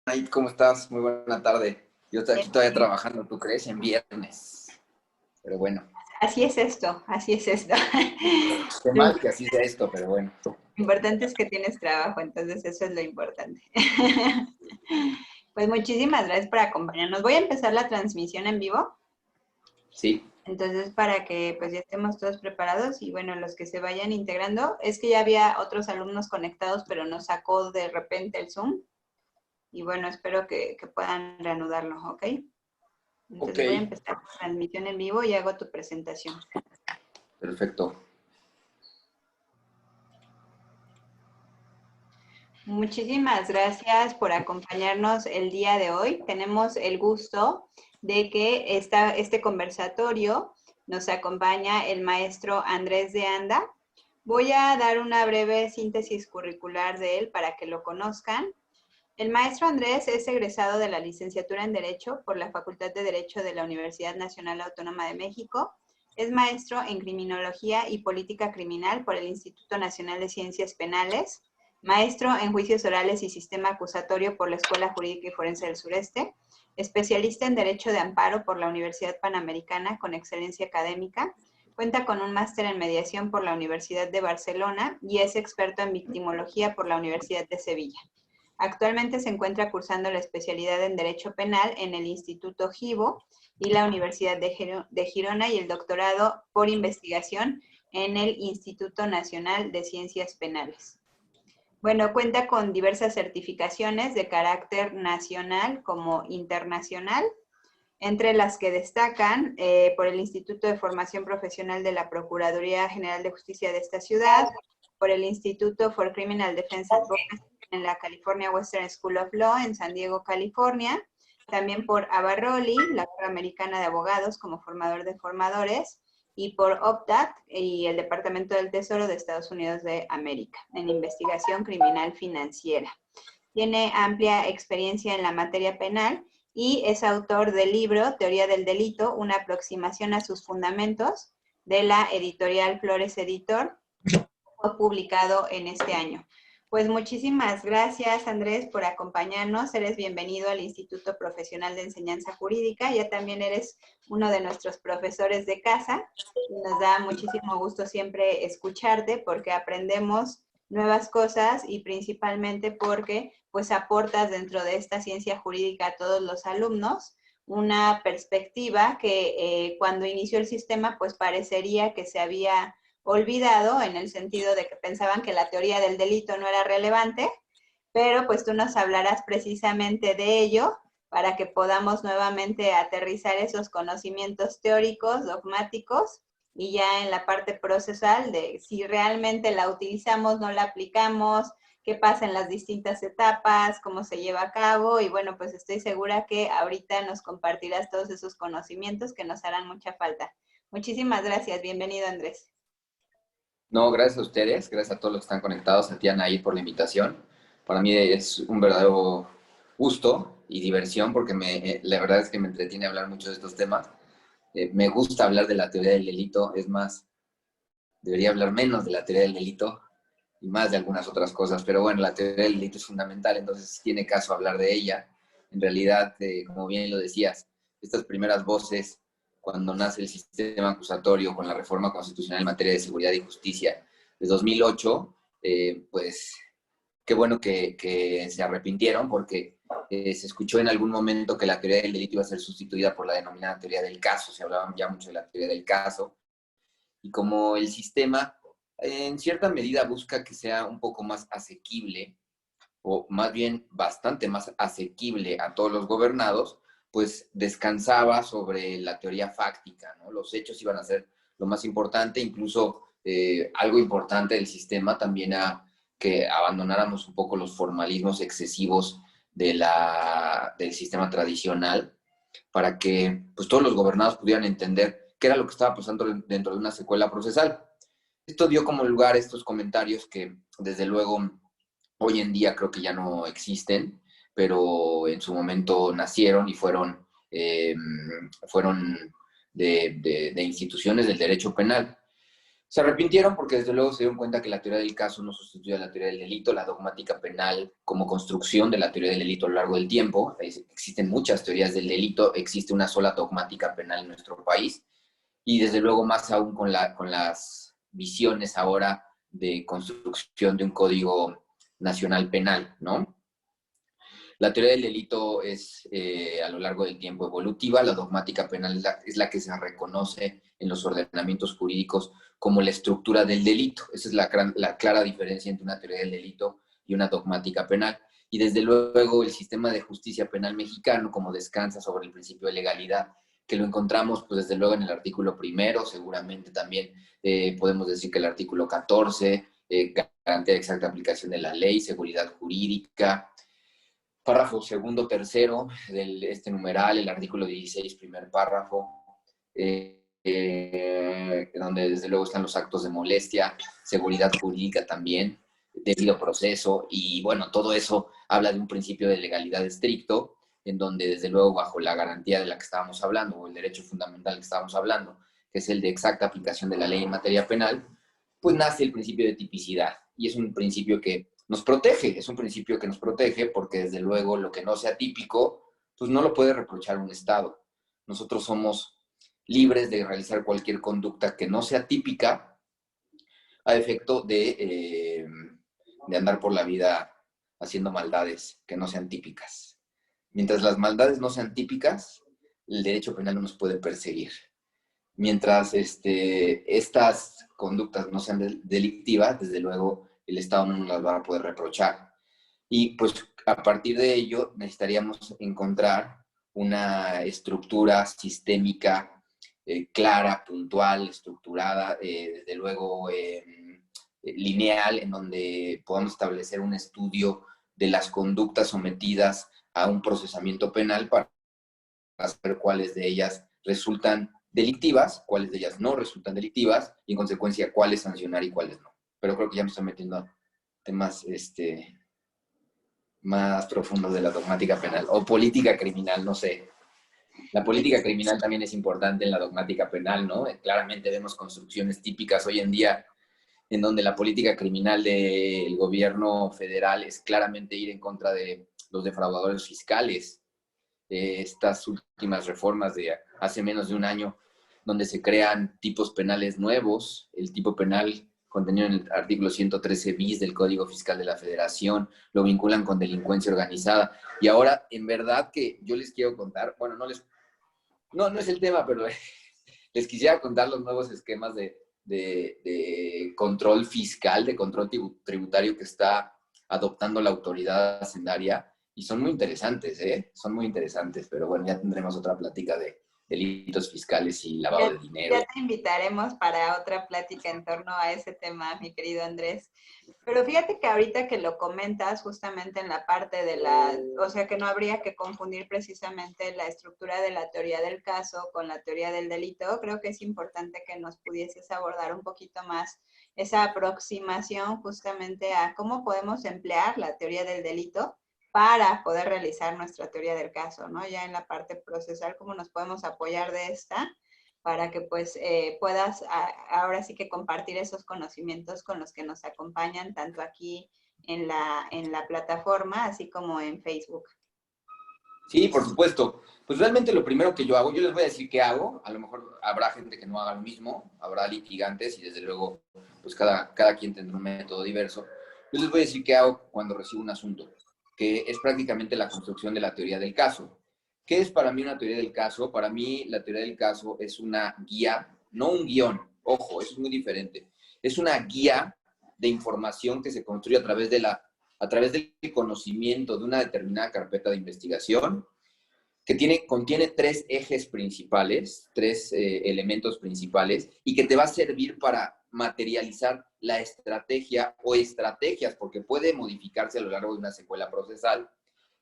Anaid, ¿cómo estás? Muy buena tarde. Yo estoy aquí todavía trabajando, ¿tú crees? En viernes. Pero bueno, Así es esto, así es esto. qué Lo mal que así sea esto, pero bueno. importante es que tienes trabajo, entonces eso es lo importante. Pues muchísimas gracias por acompañarnos. Voy a empezar la transmisión en vivo, Sí, entonces para que pues ya estemos todos preparados y bueno, los que se vayan integrando, es que ya había otros alumnos conectados, pero nos sacó de repente el Zoom y bueno, espero que puedan reanudarlo, ¿ok? ok, Entonces voy a empezar la transmisión en vivo y hago tu presentación. perfecto. Muchísimas gracias por acompañarnos el día de hoy. Tenemos el gusto de que este conversatorio nos acompaña el maestro Andrés de Anda. Voy a dar una breve síntesis curricular de él para que lo conozcan. El maestro Andrés es egresado de la licenciatura en Derecho por la Facultad de Derecho de la Universidad Nacional Autónoma de México. Es maestro en Criminología y Política Criminal por el Instituto Nacional de Ciencias Penales. Maestro en Juicios Orales y Sistema Acusatorio por la Escuela Jurídica y Forense del Sureste. Especialista en Derecho de Amparo por la Universidad Panamericana con excelencia académica. Cuenta con un máster en mediación por la Universidad de Barcelona y es experto en victimología por la Universidad de Sevilla. Actualmente se encuentra cursando la especialidad en Derecho Penal en el Instituto Gibo y la Universidad de Girona y el doctorado por investigación en el Instituto Nacional de Ciencias Penales. Bueno, cuenta con diversas certificaciones de carácter nacional como internacional, entre las que destacan por el Instituto de Formación Profesional de la Procuraduría General de Justicia de esta ciudad, por el Instituto for Criminal Defense Advocacy en la California Western School of Law en San Diego, California, también por Abarroli, la Corte Americana de Abogados como formador de formadores, y por OPDAT y el Departamento del Tesoro de Estados Unidos de América en investigación criminal financiera. Tiene amplia experiencia en la materia penal y es autor del libro Teoría del Delito, una aproximación a sus fundamentos, de la editorial Flores Editor, publicado en este año. Pues muchísimas gracias, Andrés, por acompañarnos. Eres bienvenido al Instituto Profesional de Enseñanza Jurídica. Ya también eres uno de nuestros profesores de casa. Nos da muchísimo gusto siempre escucharte porque aprendemos nuevas cosas y principalmente porque pues aportas dentro de esta ciencia jurídica a todos los alumnos una perspectiva que cuando inició el sistema pues parecería que se había olvidado en el sentido de que pensaban que la teoría del delito no era relevante, pero pues tú nos hablarás precisamente de ello para que podamos nuevamente aterrizar esos conocimientos teóricos, dogmáticos, y ya en la parte procesal de si realmente la utilizamos, no la aplicamos, qué pasa en las distintas etapas, cómo se lleva a cabo, y bueno, pues estoy segura que ahorita nos compartirás todos esos conocimientos que nos harán mucha falta. Muchísimas gracias, bienvenido Andrés. No, gracias a ustedes, gracias a todos los que están conectados, a ti Anaid por la invitación. Para mí es un verdadero gusto y diversión porque la verdad es que me entretiene hablar mucho de estos temas. Me gusta hablar de la teoría del delito, es más, debería hablar menos de la teoría del delito y más de algunas otras cosas, pero bueno, la teoría del delito es fundamental, entonces tiene caso hablar de ella. En realidad, como bien lo decías, estas primeras voces, cuando nace el sistema acusatorio con la reforma constitucional en materia de seguridad y justicia de 2008, pues qué bueno que se arrepintieron porque se escuchó en algún momento que la teoría del delito iba a ser sustituida por la denominada teoría del caso, se hablaba ya mucho de la teoría del caso, y como el sistema en cierta medida busca que sea un poco más asequible, o más bien bastante más asequible a todos los gobernados, pues descansaba sobre la teoría fáctica, ¿no? Los hechos iban a ser lo más importante, incluso algo importante del sistema también a que abandonáramos un poco los formalismos excesivos del sistema tradicional para que pues, todos los gobernados pudieran entender qué era lo que estaba pasando dentro de una secuela procesal. Esto dio como lugar a estos comentarios que desde luego hoy en día creo que ya no existen, pero en su momento nacieron y fueron de instituciones del derecho penal. Se arrepintieron porque desde luego se dieron cuenta que la teoría del caso no sustituye a la teoría del delito, la dogmática penal como construcción de la teoría del delito a lo largo del tiempo. Existen muchas teorías del delito, existe una sola dogmática penal en nuestro país y desde luego más aún con las visiones ahora de construcción de un código nacional penal, ¿no? La teoría del delito es a lo largo del tiempo evolutiva, la dogmática penal es la que se reconoce en los ordenamientos jurídicos como la estructura del delito. Esa es la clara diferencia entre una teoría del delito y una dogmática penal. Y desde luego el sistema de justicia penal mexicano, como descansa sobre el principio de legalidad, que lo encontramos pues desde luego en el artículo primero, seguramente también podemos decir que el artículo 14, garantía de exacta aplicación de la ley, seguridad jurídica, párrafo segundo, tercero de este numeral, el artículo 16, primer párrafo, donde desde luego están los actos de molestia, seguridad jurídica también, debido proceso, y bueno, todo eso habla de un principio de legalidad estricto, en donde desde luego bajo la garantía de la que estábamos hablando, o el derecho fundamental que estábamos hablando, que es el de exacta aplicación de la ley en materia penal, pues nace el principio de tipicidad, y es un principio que nos protege, es un principio que nos protege porque desde luego lo que no sea típico, pues no lo puede reprochar un Estado. Nosotros somos libres de realizar cualquier conducta que no sea típica a efecto de andar por la vida haciendo maldades que no sean típicas. Mientras las maldades no sean típicas, el derecho penal no nos puede perseguir. Mientras estas conductas no sean delictivas, desde luego el Estado no nos las va a poder reprochar. Y pues a partir de ello necesitaríamos encontrar una estructura sistémica clara, puntual, estructurada, desde luego lineal, en donde podamos establecer un estudio de las conductas sometidas a un procesamiento penal para saber cuáles de ellas resultan delictivas, cuáles de ellas no resultan delictivas y en consecuencia cuáles sancionar y cuáles no. Pero creo que ya me estoy metiendo a temas más profundos de la dogmática penal o política criminal, no sé. La política criminal también es importante en la dogmática penal, ¿no? Claramente vemos construcciones típicas hoy en día en donde la política criminal del gobierno federal es claramente ir en contra de los defraudadores fiscales. Estas últimas reformas de hace menos de un año, donde se crean tipos penales nuevos, el tipo penal contenido en el artículo 113 bis del Código Fiscal de la Federación, lo vinculan con delincuencia organizada. Y ahora, en verdad que yo les quiero contar, bueno, no es el tema, pero les quisiera contar los nuevos esquemas de control fiscal, de control tributario que está adoptando la autoridad hacendaria y son muy interesantes, ¿eh? Son muy interesantes, pero bueno, ya tendremos otra plática de delitos fiscales y lavado de dinero. Ya te invitaremos para otra plática en torno a ese tema, mi querido Andrés. Pero fíjate que ahorita que lo comentas justamente en la parte de o sea que no habría que confundir precisamente la estructura de la teoría del caso con la teoría del delito, creo que es importante que nos pudieses abordar un poquito más esa aproximación justamente a cómo podemos emplear la teoría del delito para poder realizar nuestra teoría del caso, ¿no? Ya en la parte procesal, cómo nos podemos apoyar de esta para que pues puedas ahora sí que compartir esos conocimientos con los que nos acompañan tanto aquí en la plataforma, así como en Facebook. Sí, por supuesto. Pues realmente lo primero que yo hago, yo les voy a decir qué hago, a lo mejor habrá gente que no haga lo mismo, habrá litigantes y desde luego pues cada quien tendrá un método diverso. Yo les voy a decir qué hago cuando recibo un asunto, que es prácticamente la construcción de la teoría del caso. ¿Qué es para mí una teoría del caso? Para mí la teoría del caso es una guía, no un guión, ojo, eso es muy diferente. Es una guía de información que se construye a través del conocimiento de una determinada carpeta de investigación que contiene tres ejes principales, tres elementos principales y que te va a servir para materializar la estrategia o estrategias, porque puede modificarse a lo largo de una secuela procesal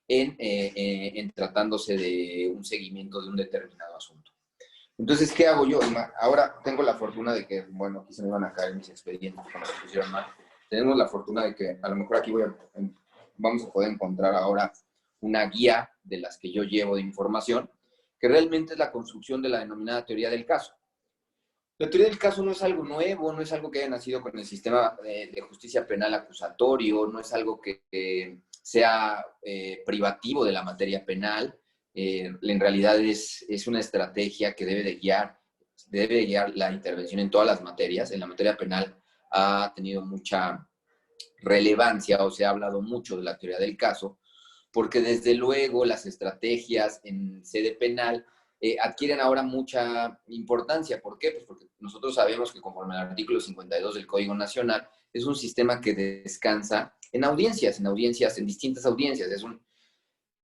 en tratándose de un seguimiento de un determinado asunto. Entonces, ¿qué hago yo? Ahora tengo la fortuna de que, bueno, aquí se me van a caer mis expedientes cuando se pusieron mal. Tenemos la fortuna de que a lo mejor aquí vamos a poder encontrar ahora una guía de las que yo llevo de información, que realmente es la construcción de la denominada teoría del caso. La teoría del caso no es algo nuevo, no es algo que haya nacido con el sistema de justicia penal acusatorio, no es algo que sea privativo de la materia penal. En realidad es una estrategia que debe de guiar la intervención en todas las materias. En la materia penal ha tenido mucha relevancia o se ha hablado mucho de la teoría del caso, porque desde luego las estrategias en sede penal adquieren ahora mucha importancia. ¿Por qué? Pues porque nosotros sabemos que conforme al artículo 52 del Código Nacional, es un sistema que descansa en distintas audiencias.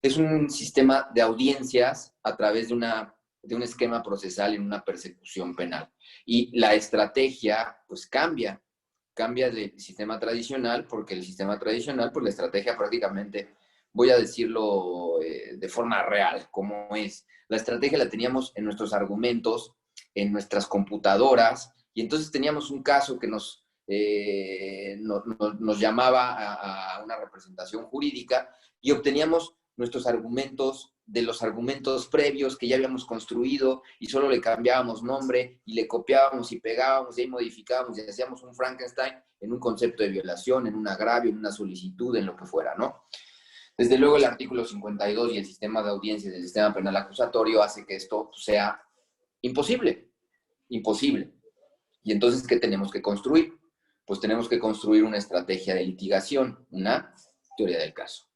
Es un sistema de audiencias a través de un esquema procesal en una persecución penal. Y la estrategia, pues cambia del sistema tradicional, porque el sistema tradicional, pues la estrategia prácticamente, voy a decirlo de forma real, como es. La estrategia la teníamos en nuestros argumentos, en nuestras computadoras, y entonces teníamos un caso que nos llamaba a una representación jurídica y obteníamos nuestros argumentos de los argumentos previos que ya habíamos construido y solo le cambiábamos nombre y le copiábamos y pegábamos y ahí modificábamos y hacíamos un Frankenstein en un concepto de violación, en un agravio, en una solicitud, en lo que fuera, ¿no? Desde luego el artículo 52 y el sistema de audiencias del sistema penal acusatorio hace que esto sea imposible, imposible. Y entonces, ¿qué tenemos que construir? Pues tenemos que construir una estrategia de litigación, una teoría del caso.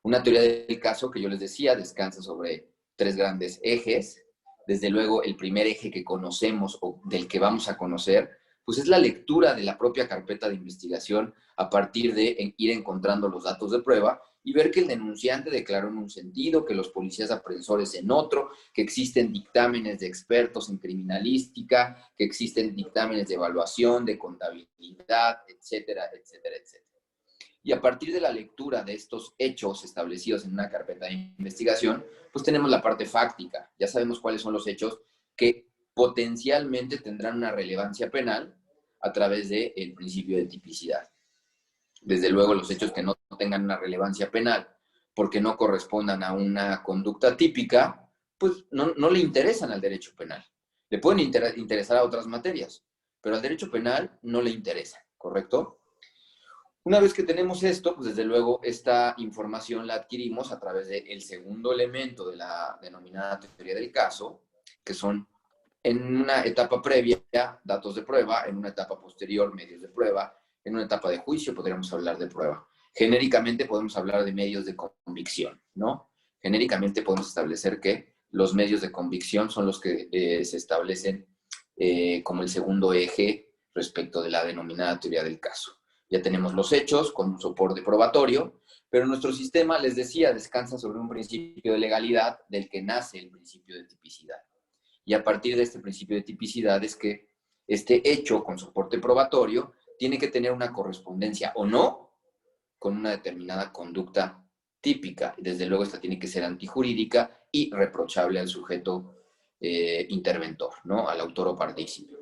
Una teoría del caso que yo les decía descansa sobre tres grandes ejes. Desde luego, el primer eje que conocemos o del que vamos a conocer, pues es la lectura de la propia carpeta de investigación a partir de ir encontrando los datos de prueba y ver que el denunciante declaró en un sentido, que los policías aprensores en otro, que existen dictámenes de expertos en criminalística, que existen dictámenes de evaluación, de contabilidad, etcétera, etcétera, etcétera. Y a partir de la lectura de estos hechos establecidos en una carpeta de investigación, pues tenemos la parte fáctica. Ya sabemos cuáles son los hechos que potencialmente tendrán una relevancia penal a través del principio de tipicidad. Desde luego, los hechos que no tengan una relevancia penal porque no correspondan a una conducta típica, pues no le interesan al derecho penal. Le pueden interesar a otras materias, pero al derecho penal no le interesa, ¿correcto? Una vez que tenemos esto, pues desde luego esta información la adquirimos a través del segundo elemento de la denominada teoría del caso, que son en una etapa previa datos de prueba, en una etapa posterior medios de prueba, en una etapa de juicio podríamos hablar de prueba. Genéricamente podemos hablar de medios de convicción, ¿no? Genéricamente podemos establecer que los medios de convicción son los que se establecen como el segundo eje respecto de la denominada teoría del caso. Ya tenemos los hechos con un soporte probatorio, pero nuestro sistema, les decía, descansa sobre un principio de legalidad del que nace el principio de tipicidad. Y a partir de este principio de tipicidad es que este hecho con soporte probatorio tiene que tener una correspondencia o no con una determinada conducta típica. Desde luego esta tiene que ser antijurídica y reprochable al sujeto interventor, ¿no? Al autor o partícipe.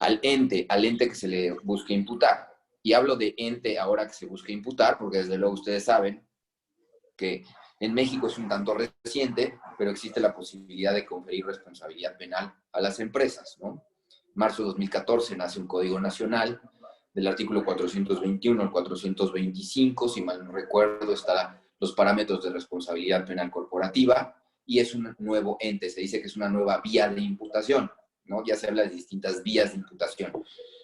Al ente que se le busque imputar. Y hablo de ente ahora que se busca imputar, porque desde luego ustedes saben que en México es un tanto reciente, pero existe la posibilidad de conferir responsabilidad penal a las empresas, ¿no? En marzo de 2014 nace un Código Nacional del artículo 421 al 425, si mal no recuerdo, están los parámetros de responsabilidad penal corporativa, y es un nuevo ente, se dice que es una nueva vía de imputación, ¿no? Ya se habla de distintas vías de imputación.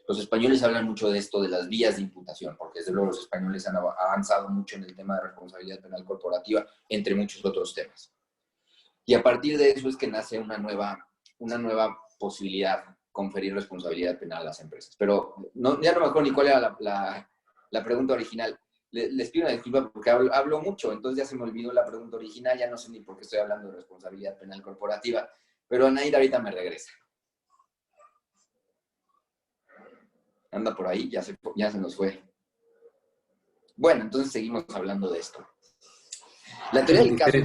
Los españoles hablan mucho de esto, de las vías de imputación, porque desde luego los españoles han avanzado mucho en el tema de responsabilidad penal corporativa, entre muchos otros temas. Y a partir de eso es que nace una nueva posibilidad, conferir responsabilidad penal a las empresas. Pero ya no me acuerdo ni cuál era la pregunta original. Les pido una disculpa porque hablo mucho, entonces ya se me olvidó la pregunta original, ya no sé ni por qué estoy hablando de responsabilidad penal corporativa, pero Anaída ahorita me regresa. Anda por ahí, ya se nos fue. Bueno, entonces seguimos hablando de esto. La teoría del caso...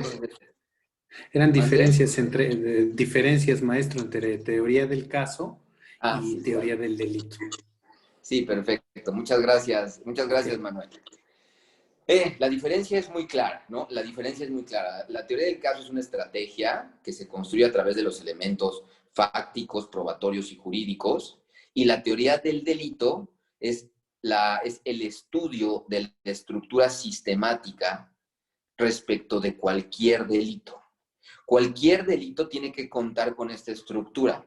Eran diferencias, maestro, entre teoría del caso y sí, teoría claro. del delito. Sí, perfecto. Muchas gracias, okay. Manuel. La diferencia es muy clara, ¿no? La diferencia es muy clara. La teoría del caso es una estrategia que se construye a través de los elementos fácticos, probatorios y jurídicos. Y la teoría del delito es el estudio de la estructura sistemática respecto de cualquier delito. Cualquier delito tiene que contar con esta estructura,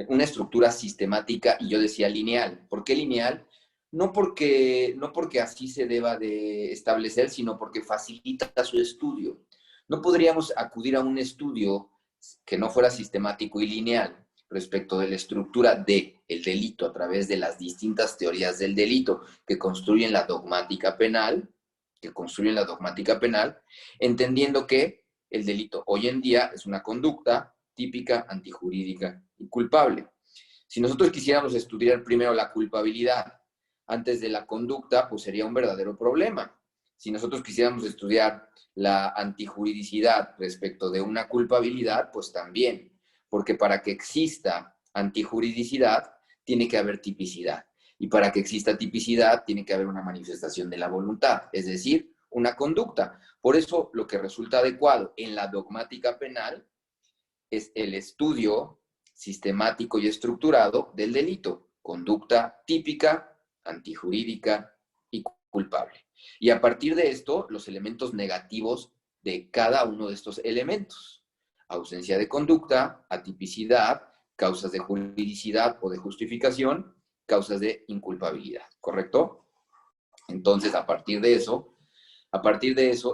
una estructura sistemática, y yo decía lineal. ¿Por qué lineal? No porque así se deba de establecer, sino porque facilita su estudio. No podríamos acudir a un estudio que no fuera sistemático y lineal respecto de la estructura del delito a través de las distintas teorías del delito que construyen la dogmática penal, entendiendo que el delito hoy en día es una conducta típica, antijurídica y culpable. Si nosotros quisiéramos estudiar primero la culpabilidad antes de la conducta, pues sería un verdadero problema. Si nosotros quisiéramos estudiar la antijuridicidad respecto de una culpabilidad, pues también, porque para que exista antijuridicidad tiene que haber tipicidad. Y para que exista tipicidad tiene que haber una manifestación de la voluntad, es decir, una conducta. Por eso lo que resulta adecuado en la dogmática penal es el estudio sistemático y estructurado del delito, conducta típica, antijurídica y culpable. Y a partir de esto, los elementos negativos de cada uno de estos elementos. Ausencia de conducta, atipicidad, causas de juridicidad o de justificación, causas de inculpabilidad, ¿correcto? Entonces, a partir de eso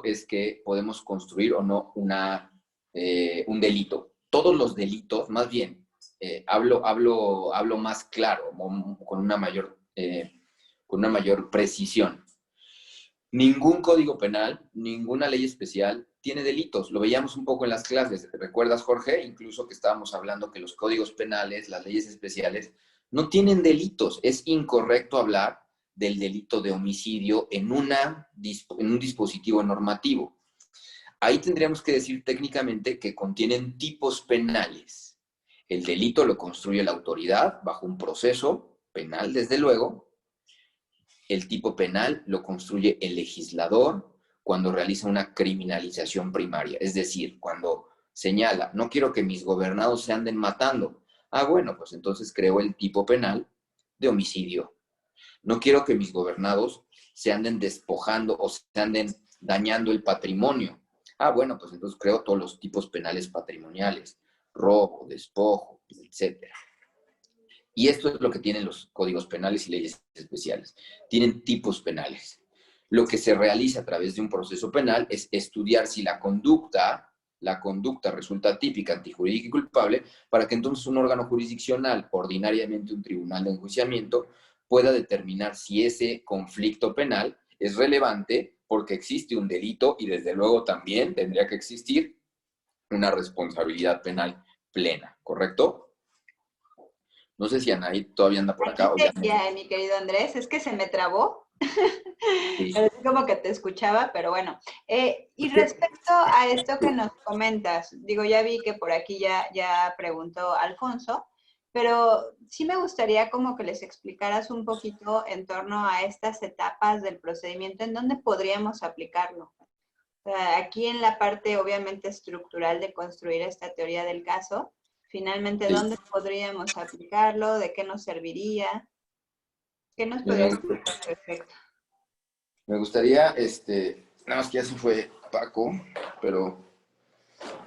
es que podemos construir o no un delito. Todos los delitos, más bien, hablo más claro, con una mayor precisión. Ningún código penal, ninguna ley especial tiene delitos. Lo veíamos un poco en las clases. ¿Recuerdas, Jorge? Incluso que estábamos hablando que los códigos penales, las leyes especiales, no tienen delitos. Es incorrecto hablar del delito de homicidio en un dispositivo normativo. Ahí tendríamos que decir técnicamente que contienen tipos penales. El delito lo construye la autoridad bajo un proceso penal, desde luego. El tipo penal lo construye el legislador cuando realiza una criminalización primaria, es decir, cuando señala, no quiero que mis gobernados se anden matando. Ah, bueno, pues entonces creo el tipo penal de homicidio. No quiero que mis gobernados se anden despojando o se anden dañando el patrimonio. Ah, bueno, pues entonces creo todos los tipos penales patrimoniales, robo, despojo, etcétera. Y esto es lo que tienen los códigos penales y leyes especiales. Tienen tipos penales. Lo que se realiza a través de un proceso penal es estudiar si la conducta resulta típica, antijurídica y culpable, para que entonces un órgano jurisdiccional, ordinariamente un tribunal de enjuiciamiento, pueda determinar si ese conflicto penal es relevante porque existe un delito y desde luego también tendría que existir una responsabilidad penal plena, ¿correcto? No sé si Anaí todavía anda por acá. Ya, mi querido Andrés, es que se me trabó. Sí. Como que te escuchaba, pero bueno. Y respecto a esto que nos comentas, digo, ya vi que por aquí ya preguntó Alfonso, pero sí me gustaría como que les explicaras un poquito en torno a estas etapas del procedimiento, en dónde podríamos aplicarlo. O sea, aquí en la parte obviamente estructural de construir esta teoría del caso, finalmente, ¿dónde podríamos aplicarlo? ¿De qué nos serviría? ¿Qué nos podrías decir al respecto? Me gustaría, nada más que ya se fue Paco, pero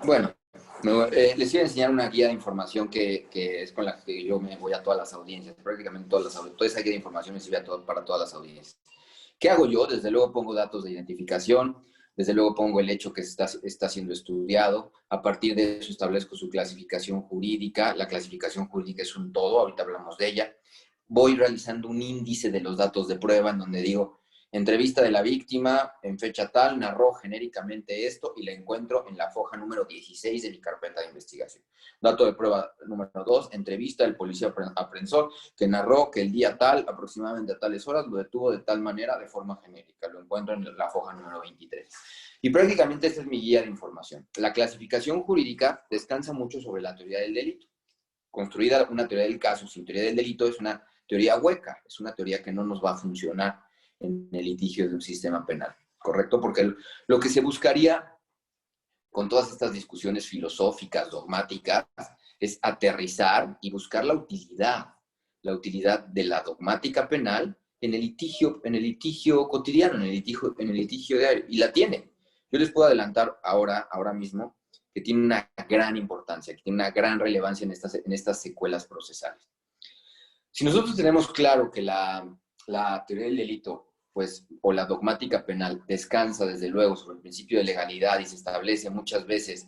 bueno, les iba a enseñar una guía de información que es con la que yo me voy a todas las audiencias, prácticamente toda esa guía de información me sirve para todas las audiencias. ¿Qué hago yo? Desde luego pongo datos de identificación, desde luego pongo el hecho que está siendo estudiado, a partir de eso establezco su clasificación jurídica, la clasificación jurídica es un todo, ahorita hablamos de ella, voy realizando un índice de los datos de prueba en donde digo, entrevista de la víctima en fecha tal, narró genéricamente esto y la encuentro en la foja número 16 de mi carpeta de investigación. Dato de prueba número 2, entrevista del policía aprensor que narró que el día tal, aproximadamente a tales horas, lo detuvo de tal manera de forma genérica. Lo encuentro en la foja número 23. Y prácticamente esta es mi guía de información. La clasificación jurídica descansa mucho sobre la teoría del delito. Construida una teoría del caso sin teoría del delito es una teoría hueca, es una teoría que no nos va a funcionar en el litigio de un sistema penal, ¿correcto? Porque lo que se buscaría con todas estas discusiones filosóficas, dogmáticas, es aterrizar y buscar la utilidad de la dogmática penal en el litigio cotidiano, en el litigio diario, y la tiene. Yo les puedo adelantar ahora mismo que tiene una gran importancia, que tiene una gran relevancia en estas secuelas procesales. Si nosotros tenemos claro que la teoría del delito, pues, o la dogmática penal descansa desde luego sobre el principio de legalidad y se establece muchas veces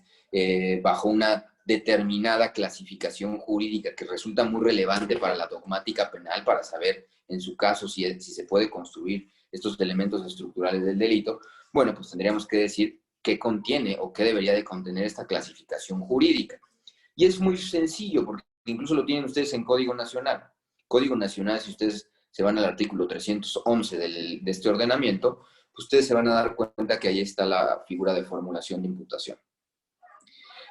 bajo una determinada clasificación jurídica que resulta muy relevante para la dogmática penal, para saber en su caso si se puede construir estos elementos estructurales del delito, bueno, pues tendríamos que decir qué contiene o qué debería de contener esta clasificación jurídica. Y es muy sencillo, porque incluso lo tienen ustedes en Código Nacional. Código Nacional, si ustedes se van al artículo 311 de este ordenamiento, pues ustedes se van a dar cuenta que ahí está la figura de formulación de imputación.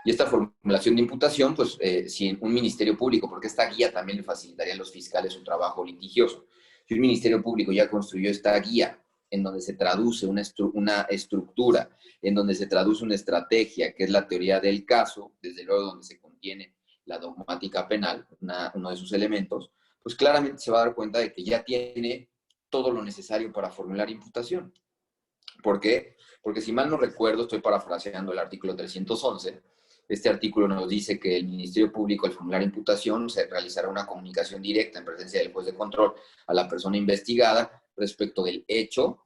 Y esta formulación de imputación, pues, si un ministerio público, porque esta guía también le facilitaría a los fiscales su trabajo litigioso, si un ministerio público ya construyó esta guía en donde se traduce una estructura, en donde se traduce una estrategia, que es la teoría del caso, desde luego donde se contiene la dogmática penal, uno de sus elementos, pues claramente se va a dar cuenta de que ya tiene todo lo necesario para formular imputación. ¿Por qué? Porque si mal no recuerdo, estoy parafraseando el artículo 311, este artículo nos dice que el Ministerio Público, al formular imputación, se realizará una comunicación directa en presencia del juez de control a la persona investigada respecto del hecho,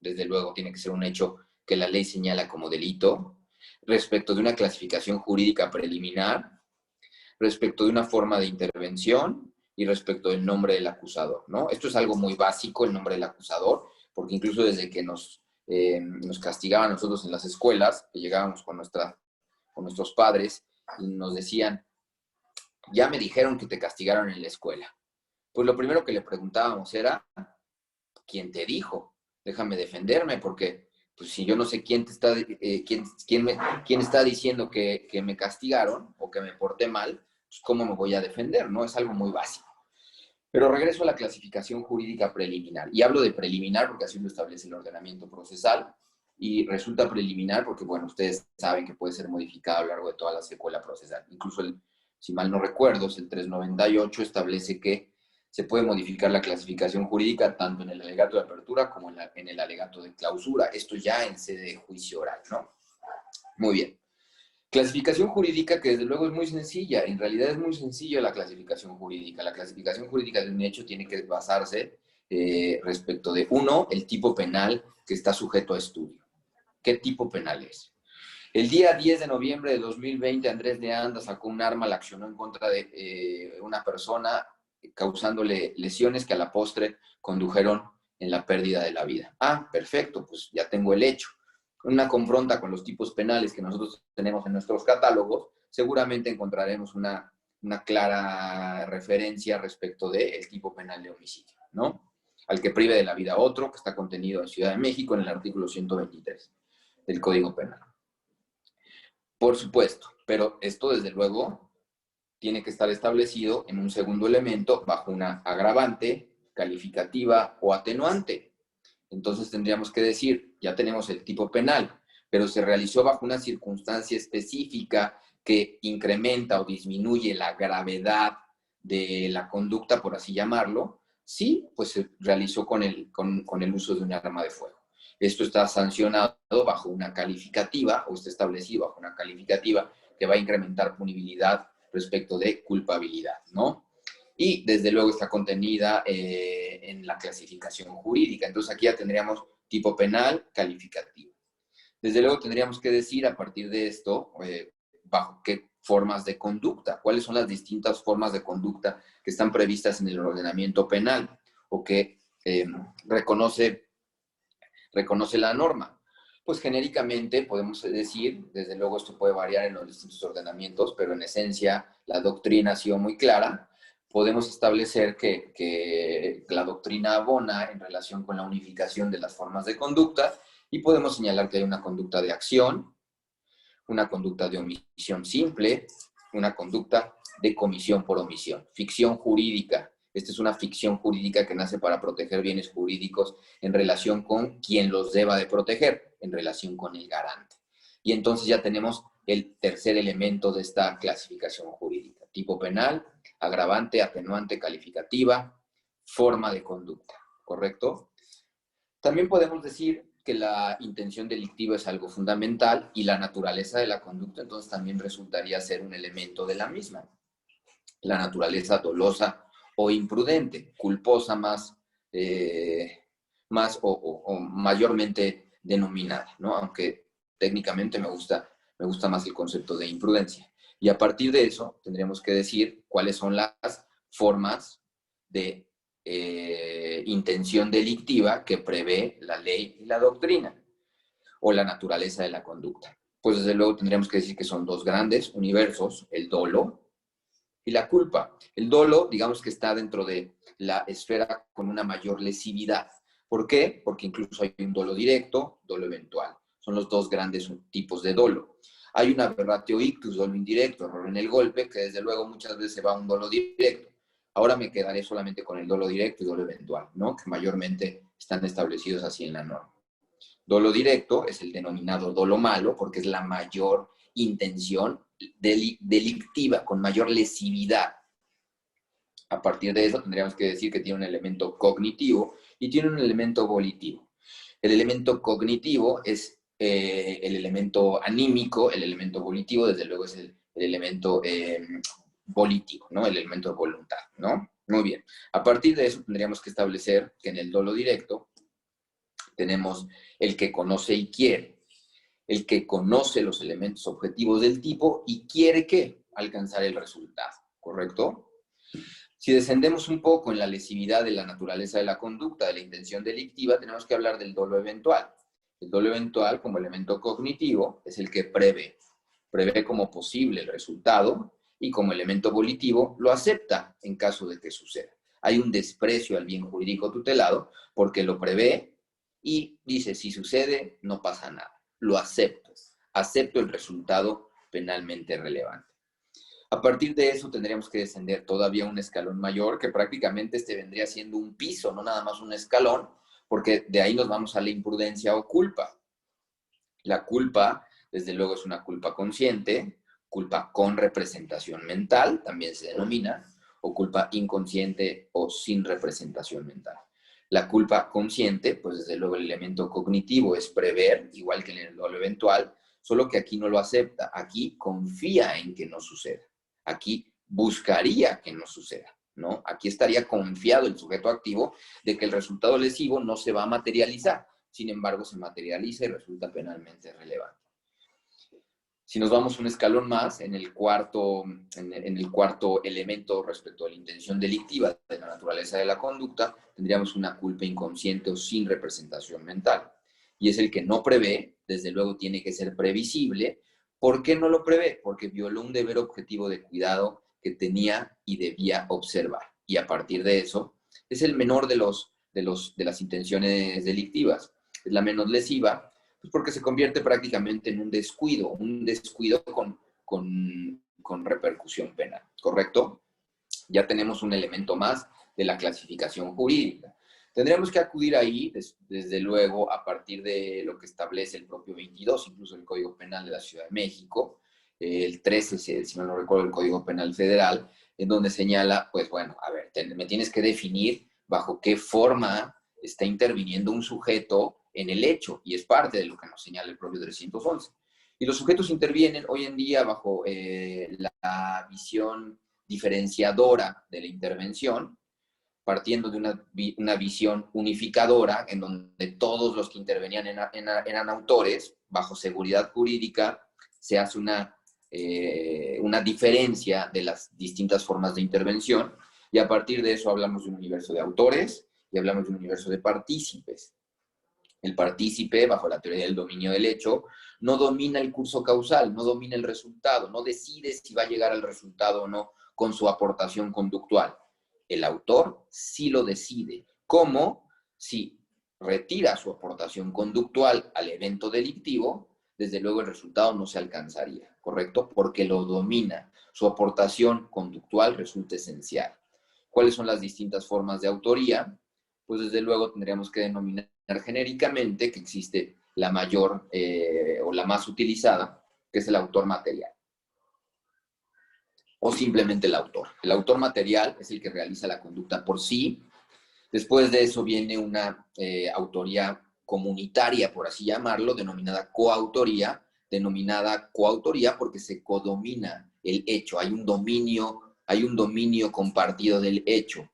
desde luego tiene que ser un hecho que la ley señala como delito, respecto de una clasificación jurídica preliminar, respecto de una forma de intervención y respecto del nombre del acusador, ¿no? Esto es algo muy básico, el nombre del acusador, porque incluso desde que nos castigaban nosotros en las escuelas, que llegábamos con nuestros padres y nos decían, ya me dijeron que te castigaron en la escuela. Pues lo primero que le preguntábamos era, ¿quién te dijo? Déjame defenderme, porque pues si yo no sé quién está diciendo que me castigaron o que me porté mal, pues ¿cómo me voy a defender? ¿No? Es algo muy básico. Pero regreso a la clasificación jurídica preliminar. Y hablo de preliminar porque así lo establece el ordenamiento procesal. Y resulta preliminar porque, bueno, ustedes saben que puede ser modificado a lo largo de toda la secuela procesal. Incluso, si mal no recuerdo, el 398 establece que se puede modificar la clasificación jurídica tanto en el alegato de apertura como en el alegato de clausura. Esto ya en sede de juicio oral, ¿no? Muy bien. Clasificación jurídica que desde luego es muy sencilla. En realidad es muy sencilla la clasificación jurídica. La clasificación jurídica de un hecho tiene que basarse respecto de, uno, el tipo penal que está sujeto a estudio. ¿Qué tipo penal es? El día 10 de noviembre de 2020, Andrés de Anda sacó un arma, la accionó en contra de una persona, causándole lesiones que a la postre condujeron en la pérdida de la vida. Ah, perfecto, pues ya tengo el hecho. Una confronta con los tipos penales que nosotros tenemos en nuestros catálogos, seguramente encontraremos una clara referencia respecto del tipo penal de homicidio, ¿no? Al que prive de la vida a otro, que está contenido en Ciudad de México en el artículo 123 del Código Penal. Por supuesto, pero esto desde luego tiene que estar establecido en un segundo elemento bajo una agravante, calificativa o atenuante. Entonces tendríamos que decir, ya tenemos el tipo penal, pero se realizó bajo una circunstancia específica que incrementa o disminuye la gravedad de la conducta, por así llamarlo, sí, pues se realizó con el uso de un arma de fuego. Esto está sancionado bajo una calificativa, o está establecido bajo una calificativa que va a incrementar punibilidad respecto de culpabilidad, ¿no? Y desde luego está contenida en la clasificación jurídica. Entonces aquí ya tendríamos tipo penal calificativo. Desde luego tendríamos que decir a partir de esto, bajo qué formas de conducta, cuáles son las distintas formas de conducta que están previstas en el ordenamiento penal o que reconoce la norma. Pues genéricamente podemos decir, desde luego esto puede variar en los distintos ordenamientos, pero en esencia la doctrina ha sido muy clara. Podemos establecer que la doctrina abona en relación con la unificación de las formas de conducta y podemos señalar que hay una conducta de acción, una conducta de omisión simple, una conducta de comisión por omisión. Ficción jurídica. Esta es una ficción jurídica que nace para proteger bienes jurídicos en relación con quien los deba de proteger, en relación con el garante. Y entonces ya tenemos el tercer elemento de esta clasificación jurídica. Tipo penal, agravante, atenuante, calificativa, forma de conducta, ¿correcto? También podemos decir que la intención delictiva es algo fundamental y la naturaleza de la conducta entonces también resultaría ser un elemento de la misma. La naturaleza dolosa o imprudente, culposa más o mayormente denominada, ¿no? Aunque técnicamente me gusta más el concepto de imprudencia. Y a partir de eso tendríamos que decir cuáles son las formas de intención delictiva que prevé la ley y la doctrina, o la naturaleza de la conducta. Pues desde luego tendríamos que decir que son dos grandes universos, el dolo y la culpa. El dolo, digamos que está dentro de la esfera con una mayor lesividad. ¿Por qué? Porque incluso hay un dolo directo, dolo eventual. Son los dos grandes tipos de dolo. Hay un aberratio ictus, dolo indirecto, error en el golpe, que desde luego muchas veces se va a un dolo directo. Ahora me quedaré solamente con el dolo directo y dolo eventual, ¿no? Que mayormente están establecidos así en la norma. Dolo directo es el denominado dolo malo, porque es la mayor intención delictiva, con mayor lesividad. A partir de eso tendríamos que decir que tiene un elemento cognitivo y tiene un elemento volitivo. El elemento cognitivo es el elemento anímico, el elemento volitivo, desde luego es el elemento volitivo, ¿no? El elemento de voluntad, ¿no? Muy bien. A partir de eso tendríamos que establecer que en el dolo directo tenemos el que conoce y quiere, el que conoce los elementos objetivos del tipo y quiere ¿qué? Alcanzar el resultado, ¿correcto? Si descendemos un poco en la lesividad de la naturaleza de la conducta, de la intención delictiva, tenemos que hablar del dolo eventual. El dolo eventual, como elemento cognitivo, es el que prevé como posible el resultado y como elemento volitivo lo acepta en caso de que suceda. Hay un desprecio al bien jurídico tutelado porque lo prevé y dice, si sucede, no pasa nada. Lo acepto. Acepto el resultado penalmente relevante. A partir de eso tendríamos que descender todavía un escalón mayor, que prácticamente este vendría siendo un piso, no nada más un escalón, porque de ahí nos vamos a la imprudencia o culpa. La culpa, desde luego, es una culpa consciente, culpa con representación mental, también se denomina, o culpa inconsciente o sin representación mental. La culpa consciente, pues desde luego el elemento cognitivo es prever, igual que en el dolo eventual, solo que aquí no lo acepta, aquí confía en que no suceda. Aquí buscaría que no suceda, ¿no? Aquí estaría confiado el sujeto activo de que el resultado lesivo no se va a materializar. Sin embargo, se materializa y resulta penalmente relevante. Si nos vamos un escalón más, en el cuarto elemento respecto a la intención delictiva de la naturaleza de la conducta, tendríamos una culpa inconsciente o sin representación mental. Y es el que no prevé, desde luego tiene que ser previsible. ¿Por qué no lo prevé? Porque violó un deber objetivo de cuidado que tenía y debía observar. Y a partir de eso, es el menor de las intenciones delictivas. Es la menos lesiva, pues porque se convierte prácticamente en un descuido con repercusión penal, ¿correcto? Ya tenemos un elemento más de la clasificación jurídica. Tendríamos que acudir ahí, desde luego, a partir de lo que establece el propio 22, incluso el Código Penal de la Ciudad de México, el 13, si no lo recuerdo, el Código Penal Federal, en donde señala, pues bueno, a ver, me tienes que definir bajo qué forma está interviniendo un sujeto en el hecho, y es parte de lo que nos señala el propio 311. Y los sujetos intervienen hoy en día bajo la visión diferenciadora de la intervención, partiendo de una visión unificadora en donde todos los que intervenían eran autores, bajo seguridad jurídica se hace una diferencia de las distintas formas de intervención, y a partir de eso hablamos de un universo de autores y hablamos de un universo de partícipes. El partícipe, bajo la teoría del dominio del hecho, no domina el curso causal, no domina el resultado, no decide si va a llegar al resultado o no con su aportación conductual. El autor sí lo decide. ¿Cómo? Si retira su aportación conductual al evento delictivo, desde luego el resultado no se alcanzaría, ¿correcto? Porque lo domina. Su aportación conductual resulta esencial. ¿Cuáles son las distintas formas de autoría? Pues desde luego tendríamos que denominar genéricamente que existe la mayor o la más utilizada, que es el autor material, o simplemente el autor. El autor material es el que realiza la conducta por sí. Después de eso viene una autoría comunitaria, por así llamarlo, denominada coautoría porque se codomina el hecho, hay un dominio compartido del hecho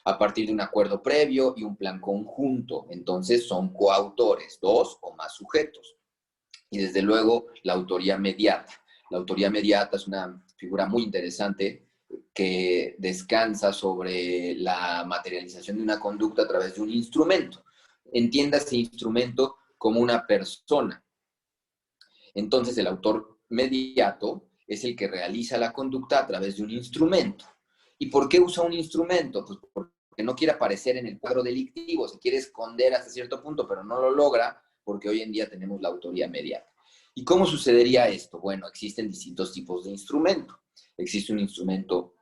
a partir de un acuerdo previo y un plan conjunto. Entonces son coautores, dos o más sujetos. Y desde luego la autoría mediata. La autoría mediata es una figura muy interesante que descansa sobre la materialización de una conducta a través de un instrumento. Entienda ese instrumento como una persona. Entonces el autor mediato es el que realiza la conducta a través de un instrumento. ¿Y por qué usa un instrumento? Pues porque no quiere aparecer en el cuadro delictivo, se quiere esconder hasta cierto punto, pero no lo logra porque hoy en día tenemos la autoría mediata. ¿Y cómo sucedería esto? Bueno, existen distintos tipos de instrumento. Existe un instrumento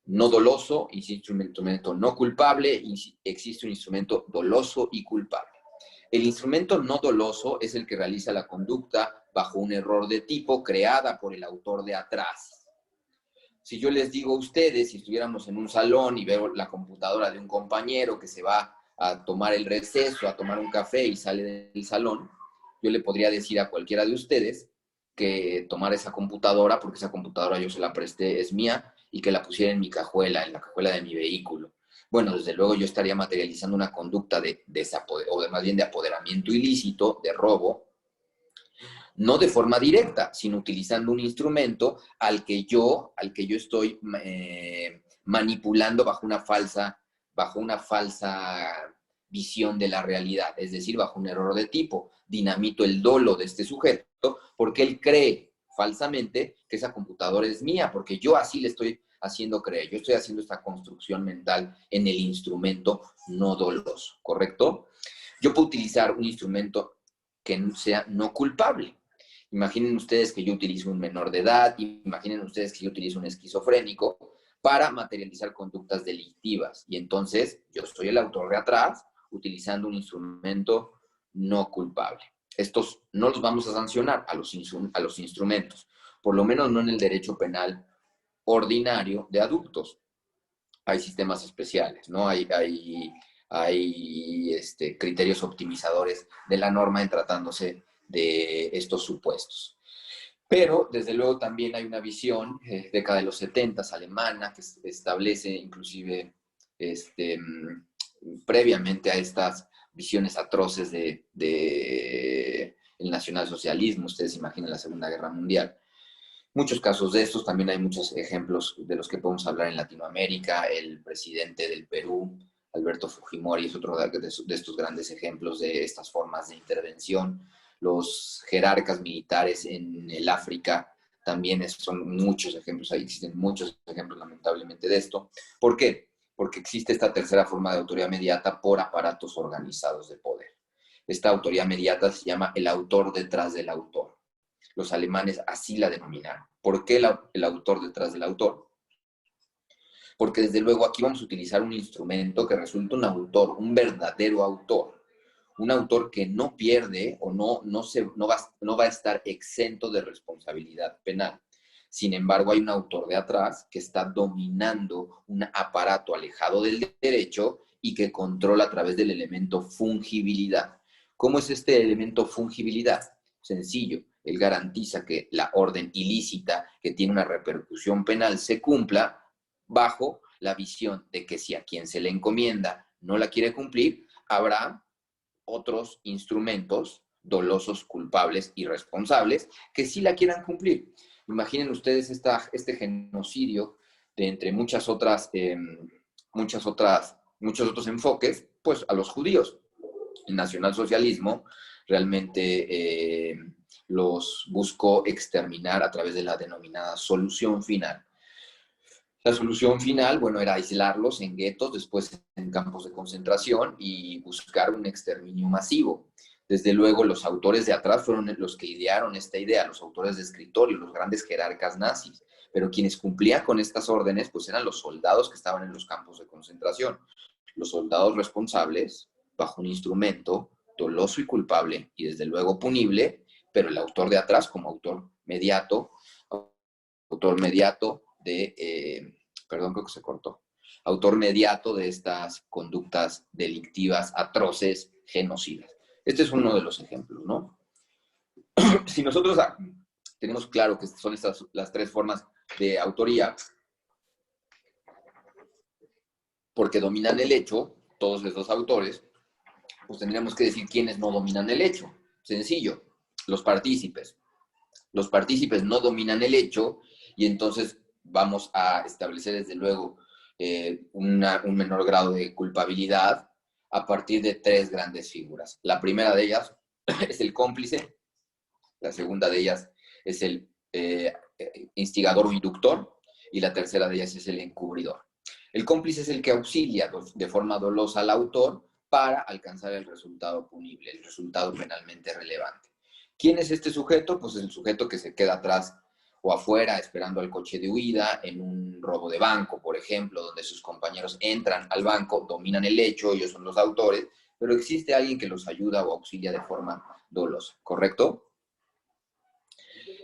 no doloso, existe un instrumento no culpable, y existe un instrumento doloso y culpable. El instrumento no doloso es el que realiza la conducta bajo un error de tipo creada por el autor de atrás. Si yo les digo a ustedes, si estuviéramos en un salón y veo la computadora de un compañero que se va a tomar el receso, a tomar un café y sale del salón, yo le podría decir a cualquiera de ustedes que tomara esa computadora, porque esa computadora yo se la presté, es mía, y que la pusiera en mi cajuela, en la cajuela de mi vehículo. Bueno, desde luego yo estaría materializando una conducta más bien de apoderamiento ilícito, de robo, no de forma directa, sino utilizando un instrumento al que yo estoy manipulando bajo una falsa visión de la realidad, es decir, bajo un error de tipo. Dinamito el dolo de este sujeto porque él cree falsamente que esa computadora es mía, porque yo así le estoy haciendo creer, yo estoy haciendo esta construcción mental en el instrumento no doloso, ¿correcto? Yo puedo utilizar un instrumento que sea no culpable. Imaginen ustedes que yo utilizo un menor de edad, imaginen ustedes que yo utilizo un esquizofrénico para materializar conductas delictivas. Y entonces yo soy el autor de atrás utilizando un instrumento no culpable. Estos no los vamos a sancionar a los instrumentos, por lo menos no en el derecho penal ordinario de adultos. Hay sistemas especiales, ¿no? Hay criterios optimizadores de la norma en tratándose de estos supuestos. Pero, desde luego, también hay una visión, década de los 70, alemana, que establece inclusive previamente a estas visiones atroces de el nacionalsocialismo. Ustedes imaginan la Segunda Guerra Mundial. Muchos casos de estos, también hay muchos ejemplos de los que podemos hablar en Latinoamérica. El presidente del Perú, Alberto Fujimori, es otro de estos grandes ejemplos de estas formas de intervención. Los jerarcas militares en el África también son muchos ejemplos, ahí existen muchos ejemplos lamentablemente de esto. ¿Por qué? Porque existe esta tercera forma de autoridad mediata por aparatos organizados de poder. Esta autoridad mediata se llama el autor detrás del autor. Los alemanes así la denominaron. ¿Por qué el autor detrás del autor? Porque desde luego aquí vamos a utilizar un instrumento que resulta un autor, un verdadero autor. Un autor que no pierde o no va a estar exento de responsabilidad penal. Sin embargo, hay un autor de atrás que está dominando un aparato alejado del derecho y que controla a través del elemento fungibilidad. ¿Cómo es este elemento fungibilidad? Sencillo. Él garantiza que la orden ilícita que tiene una repercusión penal se cumpla bajo la visión de que si a quien se le encomienda no la quiere cumplir, habrá otros instrumentos dolosos, culpables y responsables que sí la quieran cumplir. Imaginen ustedes este genocidio de entre muchos otros enfoques, pues a los judíos. El nacionalsocialismo realmente los buscó exterminar a través de la denominada solución final. La solución final, bueno, era aislarlos en guetos, después en campos de concentración y buscar un exterminio masivo. Desde luego, los autores de atrás fueron los que idearon esta idea, los autores de escritorio, los grandes jerarcas nazis. Pero quienes cumplían con estas órdenes, pues eran los soldados que estaban en los campos de concentración. Los soldados responsables, bajo un instrumento doloso y culpable, y desde luego punible, pero el autor de atrás como autor mediato perdón, creo que se cortó, autor mediato de estas conductas delictivas atroces, genocidas. Este es uno de los ejemplos, ¿no? Si nosotros tenemos claro que son las tres formas de autoría, porque dominan el hecho, todos esos autores, pues tendríamos que decir quiénes no dominan el hecho. Sencillo, los partícipes. Los partícipes no dominan el hecho y entonces vamos a establecer desde luego un menor grado de culpabilidad a partir de tres grandes figuras. La primera de ellas es el cómplice, la segunda de ellas es el instigador o inductor y la tercera de ellas es el encubridor. El cómplice es el que auxilia de forma dolosa al autor para alcanzar el resultado punible, el resultado penalmente relevante. ¿Quién es este sujeto? Pues el sujeto que se queda atrás o afuera esperando al coche de huida en un robo de banco, por ejemplo, donde sus compañeros entran al banco, dominan el hecho, ellos son los autores, pero existe alguien que los ayuda o auxilia de forma dolosa, ¿correcto?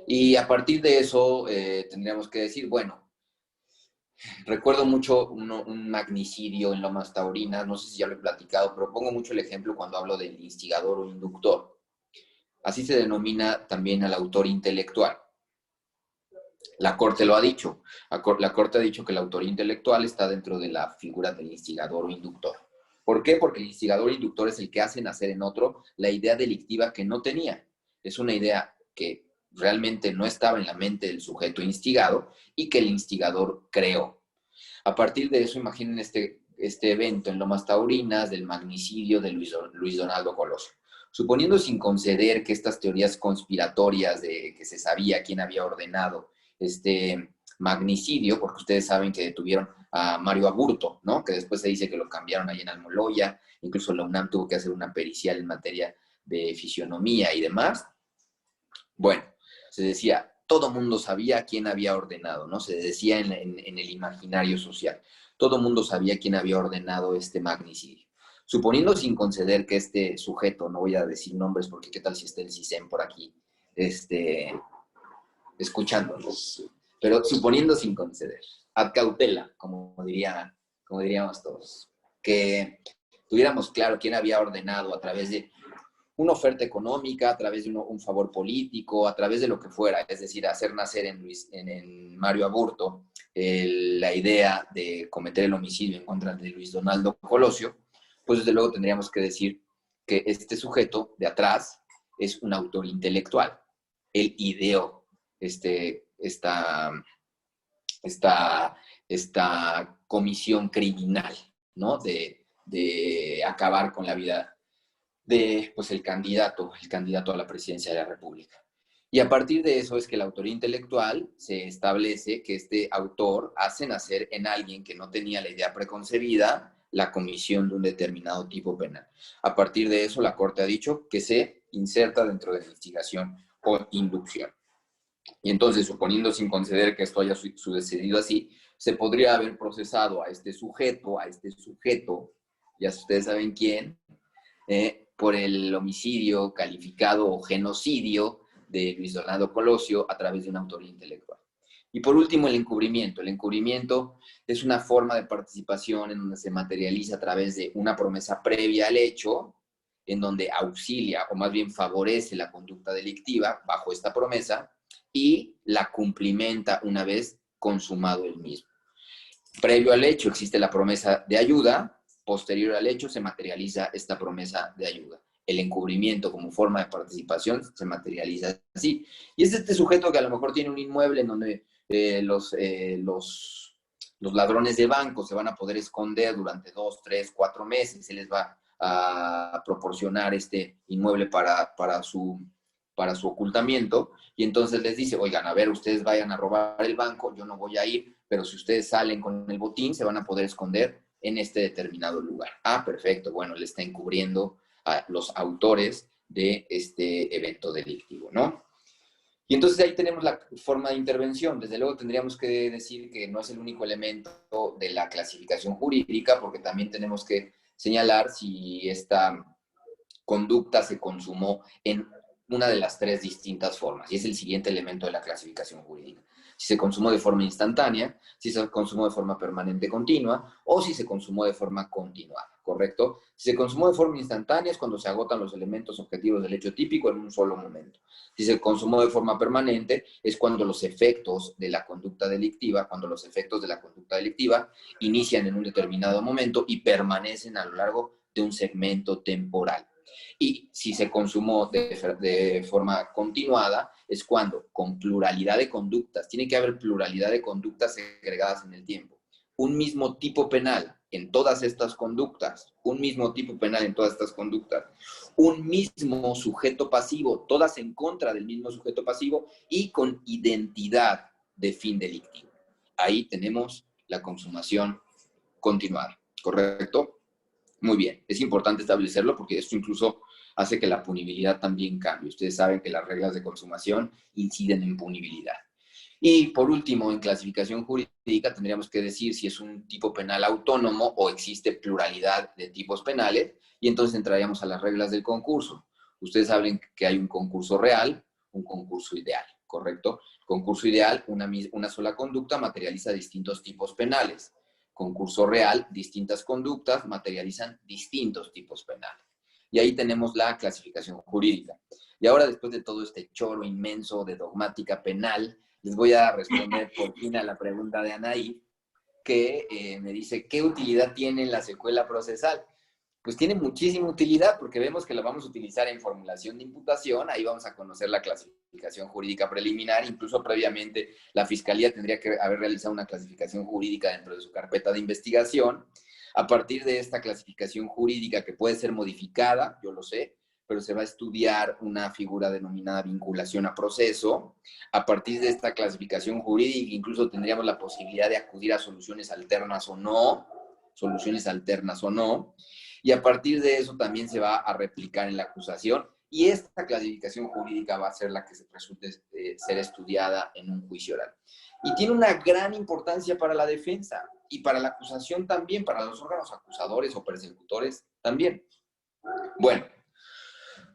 Y a partir de eso tendríamos que decir, bueno, recuerdo mucho un magnicidio en Lomas Taurinas, no sé si ya lo he platicado, pero pongo mucho el ejemplo cuando hablo del instigador o inductor. Así se denomina también al autor intelectual. La Corte lo ha dicho. La Corte ha dicho que el autor intelectual está dentro de la figura del instigador o inductor. ¿Por qué? Porque el instigador o inductor es el que hace nacer en otro la idea delictiva que no tenía. Es una idea que realmente no estaba en la mente del sujeto instigado y que el instigador creó. A partir de eso, imaginen este evento en Lomas Taurinas del magnicidio de Luis Donaldo Colosio. Suponiendo sin conceder que estas teorías conspiratorias de que se sabía quién había ordenado este magnicidio, porque ustedes saben que detuvieron a Mario Aburto, ¿no? Que después se dice que lo cambiaron ahí en Almoloya, incluso la UNAM tuvo que hacer una pericial en materia de fisionomía y demás. Bueno, se decía, todo mundo sabía quién había ordenado, ¿no? Se decía en el imaginario social. Todo mundo sabía quién había ordenado este magnicidio. Suponiendo sin conceder que este sujeto, no voy a decir nombres porque qué tal si está el CISEN por aquí, escuchándonos, pero suponiendo sin conceder, ad cautela, como diríamos todos, que tuviéramos claro quién había ordenado a través de una oferta económica, a través de un favor político, a través de lo que fuera, es decir, hacer nacer en Mario Aburto la idea de cometer el homicidio en contra de Luis Donaldo Colosio, pues desde luego tendríamos que decir que este sujeto de atrás es un autor intelectual. Él ideó esta comisión criminal, ¿no? De acabar con la vida de pues, el candidato a la presidencia de la República. Y a partir de eso es que la autoría intelectual se establece que este autor hace nacer en alguien que no tenía la idea preconcebida la comisión de un determinado tipo penal. A partir de eso, la Corte ha dicho que se inserta dentro de la investigación o inducción. Y entonces, suponiendo sin conceder que esto haya sucedido así, se podría haber procesado a este sujeto, ya ustedes saben quién, por el homicidio calificado o genocidio de Luis Donaldo Colosio a través de una autoría intelectual. Y por último, el encubrimiento. El encubrimiento es una forma de participación en donde se materializa a través de una promesa previa al hecho, en donde auxilia o más bien favorece la conducta delictiva bajo esta promesa y la cumplimenta una vez consumado el mismo. Previo al hecho existe la promesa de ayuda, posterior al hecho se materializa esta promesa de ayuda. El encubrimiento como forma de participación se materializa así. Y es este sujeto que a lo mejor tiene un inmueble en donde los ladrones de banco se van a poder esconder durante 2, 3, 4 meses. Se les va a proporcionar este inmueble para su ocultamiento. Y entonces les dice, oigan, a ver, ustedes vayan a robar el banco, yo no voy a ir, pero si ustedes salen con el botín, se van a poder esconder en este determinado lugar. Ah, perfecto. Bueno, le está encubriendo a los autores de este evento delictivo, ¿no? Y entonces ahí tenemos la forma de intervención. Desde luego tendríamos que decir que no es el único elemento de la clasificación jurídica, porque también tenemos que señalar si esta conducta se consumó en una de las tres distintas formas, y es el siguiente elemento de la clasificación jurídica. Si se consumó de forma instantánea, si se consumó de forma permanente continua, o si se consumó de forma continuada, ¿correcto? Si se consumó de forma instantánea es cuando se agotan los elementos objetivos del hecho típico en un solo momento. Si se consumó de forma permanente es cuando los efectos de la conducta delictiva, inician en un determinado momento y permanecen a lo largo de un segmento temporal. Y si se consumó de forma continuada, es cuando, con pluralidad de conductas, tiene que haber pluralidad de conductas segregadas en el tiempo. Un mismo tipo penal en todas estas conductas, un mismo sujeto pasivo, todas en contra del mismo sujeto pasivo y con identidad de fin delictivo. Ahí tenemos la consumación continuada, ¿correcto? Muy bien, es importante establecerlo porque esto incluso hace que la punibilidad también cambie. Ustedes saben que las reglas de consumación inciden en punibilidad. Y por último, en clasificación jurídica tendríamos que decir si es un tipo penal autónomo o existe pluralidad de tipos penales, y entonces entraríamos a las reglas del concurso. Ustedes saben que hay un concurso real, un concurso ideal, ¿correcto? Concurso ideal, una sola conducta materializa distintos tipos penales. Concurso real, distintas conductas materializan distintos tipos penales. Y ahí tenemos la clasificación jurídica. Y ahora, después de todo este choro inmenso de dogmática penal, les voy a responder por fin a la pregunta de Anaí, que me dice, ¿qué utilidad tiene la secuela procesal? Pues tiene muchísima utilidad porque vemos que la vamos a utilizar en formulación de imputación, ahí vamos a conocer la clasificación jurídica preliminar, incluso previamente la Fiscalía tendría que haber realizado una clasificación jurídica dentro de su carpeta de investigación. A partir de esta clasificación jurídica, que puede ser modificada, yo lo sé, pero se va a estudiar una figura denominada vinculación a proceso. A partir de esta clasificación jurídica, incluso tendríamos la posibilidad de acudir a soluciones alternas o no, y a partir de eso también se va a replicar en la acusación, y esta clasificación jurídica va a ser la que resulte ser estudiada en un juicio oral. Y tiene una gran importancia para la defensa, y para la acusación también, para los órganos acusadores o persecutores también. Bueno,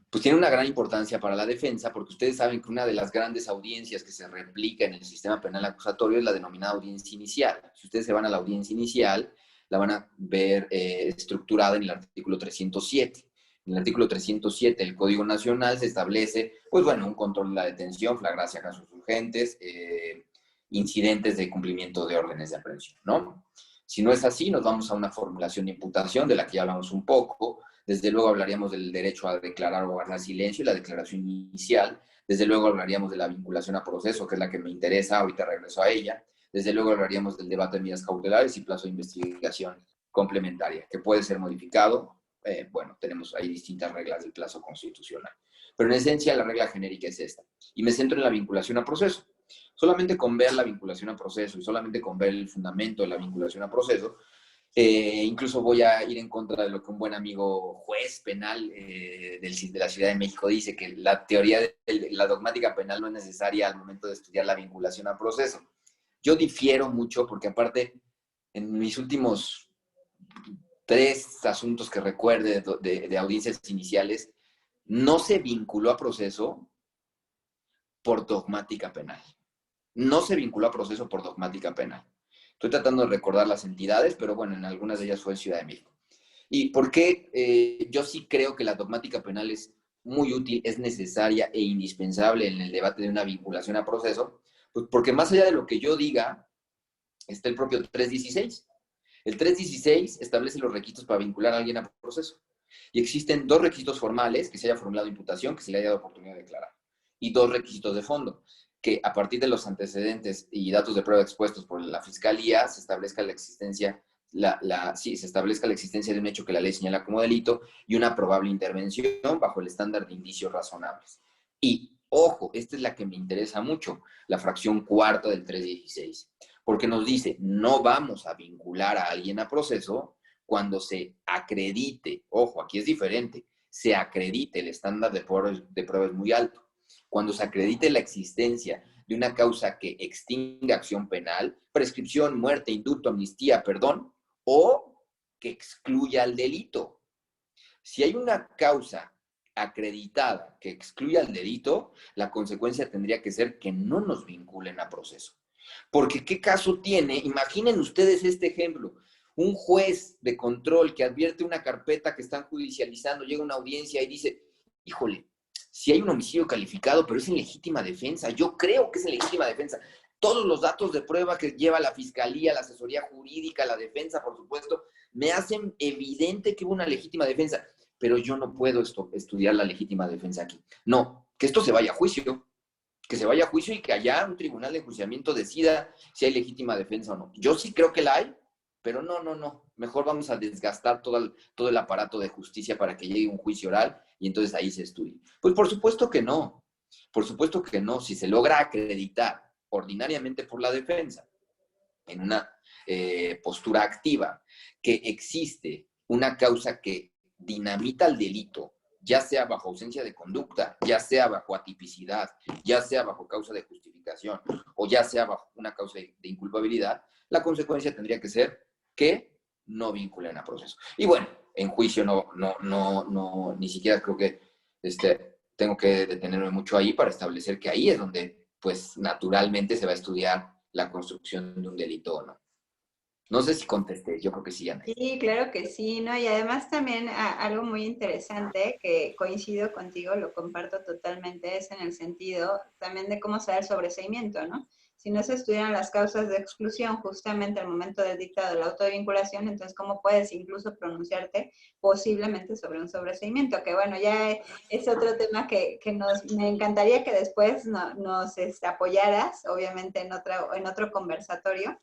pues tiene una gran importancia para la defensa, porque ustedes saben que una de las grandes audiencias que se replica en el sistema penal acusatorio es la denominada audiencia inicial. Si ustedes se van a la audiencia inicial, la van a ver estructurada en el artículo 307. En el artículo 307 del Código Nacional se establece, pues bueno, un control de la detención, flagrancia, casos urgentes, incidentes de cumplimiento de órdenes de aprehensión, ¿no? Si no es así, nos vamos a una formulación de imputación, de la que ya hablamos un poco. Desde luego hablaríamos del derecho a declarar o guardar silencio y la declaración inicial. Desde luego hablaríamos de la vinculación a proceso, que es la que me interesa, ahorita regreso a ella. Desde luego hablaríamos del debate de medidas cautelares y plazo de investigación complementaria, que puede ser modificado. Bueno, tenemos ahí distintas reglas del plazo constitucional. Pero en esencia la regla genérica es esta. Y me centro en la vinculación a proceso. Solamente con ver la vinculación a proceso y solamente con ver el fundamento de la vinculación a proceso, incluso voy a ir en contra de lo que un buen amigo juez penal de la Ciudad de México dice, que la teoría de la dogmática penal no es necesaria al momento de estudiar la vinculación a proceso. Yo difiero mucho porque aparte, en mis últimos 3 asuntos que recuerde de audiencias iniciales, no se vinculó a proceso por dogmática penal. No se vinculó a proceso por dogmática penal. Estoy tratando de recordar las entidades, pero bueno, en algunas de ellas fue en Ciudad de México. ¿Y por qué yo sí creo que la dogmática penal es muy útil, es necesaria e indispensable en el debate de una vinculación a proceso? Pues porque más allá de lo que yo diga, está el propio 316. El 316 establece los requisitos para vincular a alguien a proceso. Y existen 2 requisitos formales: que se haya formulado imputación, que se le haya dado oportunidad de declarar. Y 2 requisitos de fondo: que a partir de los antecedentes y datos de prueba expuestos por la Fiscalía se establezca la existencia, se establezca la existencia de un hecho que la ley señala como delito y una probable intervención bajo el estándar de indicios razonables. Y, ojo, esta es la que me interesa mucho, la fracción cuarta del 316, porque nos dice, no vamos a vincular a alguien a proceso cuando se acredite, ojo, aquí es diferente, se acredite, el estándar de prueba es muy alto. Cuando se acredite la existencia de una causa que extinga acción penal, prescripción, muerte, indulto, amnistía, perdón, o que excluya el delito. Si hay una causa acreditada que excluya el delito, la consecuencia tendría que ser que no nos vinculen a proceso. Porque ¿qué caso tiene? Imaginen ustedes este ejemplo. Un juez de control que advierte una carpeta que están judicializando, llega a una audiencia y dice, híjole, si hay un homicidio calificado, pero es en legítima defensa, yo creo que es en legítima defensa. Todos los datos de prueba que lleva la fiscalía, la asesoría jurídica, la defensa, por supuesto, me hacen evidente que hubo una legítima defensa, pero yo no puedo estudiar la legítima defensa aquí. No, que esto se vaya a juicio, que se vaya a juicio y que allá un tribunal de enjuiciamiento decida si hay legítima defensa o no. Yo sí creo que la hay, pero no. Mejor vamos a desgastar todo el aparato de justicia para que llegue un juicio oral y entonces ahí se estudie. Pues por supuesto que no. Por supuesto que no. Si se logra acreditar ordinariamente por la defensa en una postura activa que existe una causa que dinamita el delito, ya sea bajo ausencia de conducta, ya sea bajo atipicidad, ya sea bajo causa de justificación o ya sea bajo una causa de inculpabilidad, la consecuencia tendría que ser que no vinculen a proceso. Y bueno, en juicio no ni siquiera creo que tengo que detenerme mucho ahí para establecer que ahí es donde, pues, naturalmente se va a estudiar la construcción de un delito o no. No sé si contesté, yo creo que sí, Ana. Sí, claro que sí, ¿no? Y además también algo muy interesante que coincido contigo, lo comparto totalmente, es en el sentido también de cómo se da el sobreseimiento, ¿no? Si no se estudian las causas de exclusión justamente al momento del dictado de la auto de vinculación, entonces ¿cómo puedes incluso pronunciarte posiblemente sobre un sobreseimiento? Que bueno, ya es otro tema que me encantaría que después nos apoyaras, obviamente en otro conversatorio,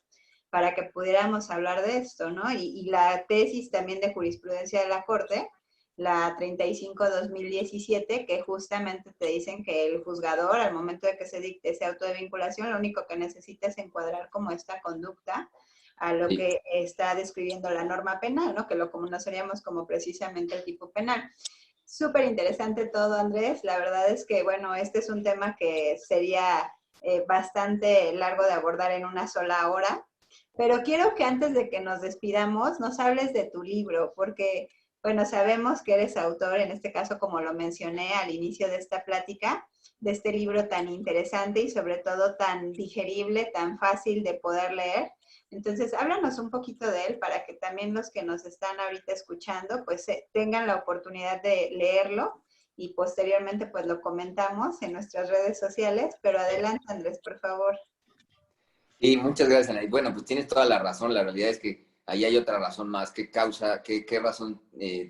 para que pudiéramos hablar de esto, ¿no? Y la tesis también de jurisprudencia de la Corte, la 35-2017, que justamente te dicen que el juzgador, al momento de que se dicte ese auto de vinculación, lo único que necesita es encuadrar como esta conducta a lo que está describiendo la norma penal, ¿no? Que lo conoceríamos como precisamente el tipo penal. Súper interesante todo, Andrés. La verdad es que, bueno, este es un tema que sería bastante largo de abordar en una sola hora, pero quiero que antes de que nos despidamos, nos hables de tu libro, porque, bueno, sabemos que eres autor, en este caso, como lo mencioné al inicio de esta plática, de este libro tan interesante y sobre todo tan digerible, tan fácil de poder leer. Entonces, háblanos un poquito de él para que también los que nos están ahorita escuchando, pues tengan la oportunidad de leerlo y posteriormente pues lo comentamos en nuestras redes sociales. Pero adelante, Andrés, por favor. Sí, muchas gracias, Ana. Y bueno, pues tienes toda la razón. La realidad es que ahí hay otra razón más. ¿Qué causa, qué razón